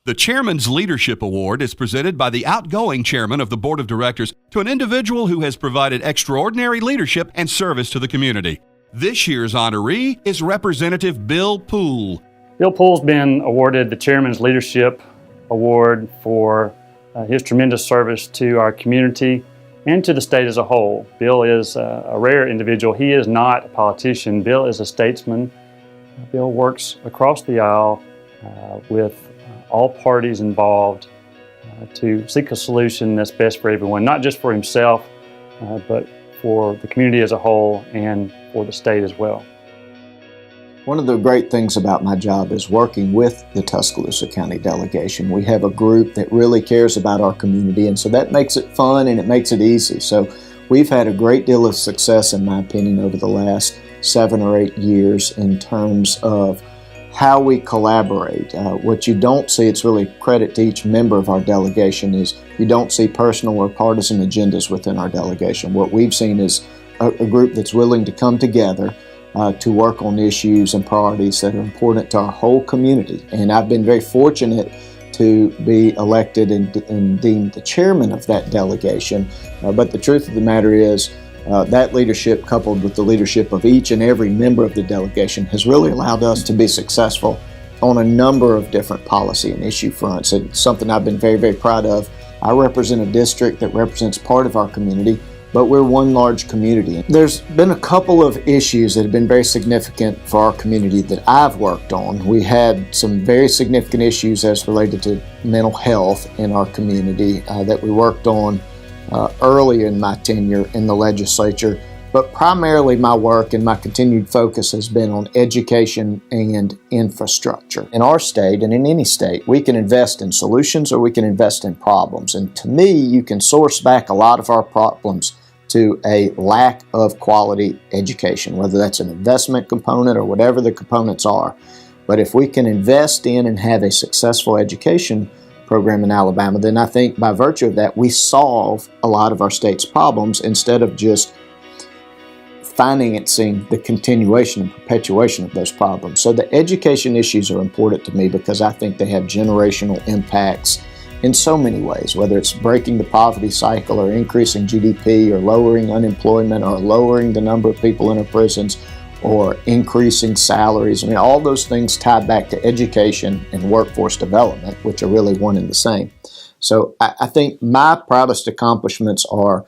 The Chairman's Leadership Award is presented by the outgoing chairman of the board of directors to an individual who has provided extraordinary leadership and service to the community. This year's honoree is Representative Bill Poole. Bill Poole's been awarded the Chairman's Leadership Award for his tremendous service to our community and to the state as a whole. Bill is a rare individual. He is not a politician. Bill is a statesman. Bill works across the aisle with all parties involved to seek a solution that's best for everyone, not just for himself, but for the community as a whole and for the state as well. One of the great things about my job is working with the Tuscaloosa County delegation. We have a group that really cares about our community, and so that makes it fun and it makes it easy. So we've had a great deal of success, in my opinion, over the last 7 or 8 years in terms of how we collaborate. What you don't see, it's really credit to each member of our delegation, is you don't see personal or partisan agendas within our delegation. What we've seen is a group that's willing to come together to work on issues and priorities that are important to our whole community. And I've been very fortunate to be elected and deemed the chairman of that delegation. But the truth of the matter is, that leadership, coupled with the leadership of each and every member of the delegation, has really allowed us to be successful on a number of different policy and issue fronts. It's something I've been very, very proud of. I represent a district that represents part of our community, but we're one large community. There's been a couple of issues that have been very significant for our community that I've worked on. We had some very significant issues as related to mental health in our community that we worked on early in my tenure in the legislature, but primarily my work and my continued focus has been on education and infrastructure. In our state and in any state, we can invest in solutions or we can invest in problems. And to me, you can source back a lot of our problems to a lack of quality education, whether that's an investment component or whatever the components are. But if we can invest in and have a successful education program in Alabama, then I think by virtue of that, we solve a lot of our state's problems instead of just financing the continuation and perpetuation of those problems. So the education issues are important to me because I think they have generational impacts in so many ways, whether it's breaking the poverty cycle or increasing GDP or lowering unemployment or lowering the number of people in our prisons or increasing salaries. I mean, all those things tie back to education and workforce development, which are really one and the same. So I think my proudest accomplishments are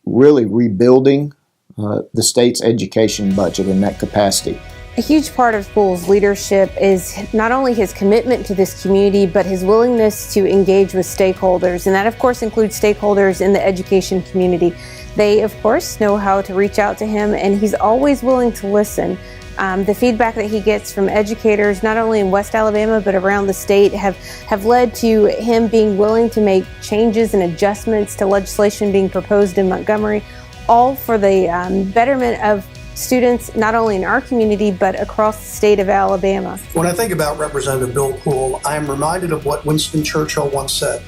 really rebuilding the state's education budget in that capacity. A huge part of Poole's leadership is not only his commitment to this community, but his willingness to engage with stakeholders. And that, of course, includes stakeholders in the education community. They, of course, know how to reach out to him, and he's always willing to listen. The feedback that he gets from educators, not only in West Alabama, but around the state, have led to him being willing to make changes and adjustments to legislation being proposed in Montgomery, all for the betterment of students, not only in our community, but across the state of Alabama. When I think about Representative Bill Poole, I am reminded of what Winston Churchill once said: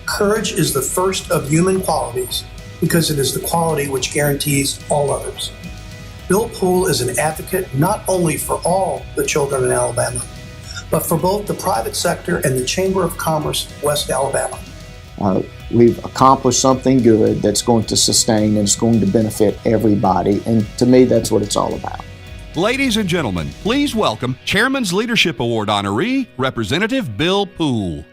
"Courage is the first of human qualities because it is the quality which guarantees all others." Bill Poole is an advocate not only for all the children in Alabama, but for both the private sector and the Chamber of Commerce of West Alabama. We've accomplished something good that's going to sustain and it's going to benefit everybody. And to me, that's what it's all about. Ladies and gentlemen, please welcome Chairman's Leadership Award honoree, Representative Bill Poole.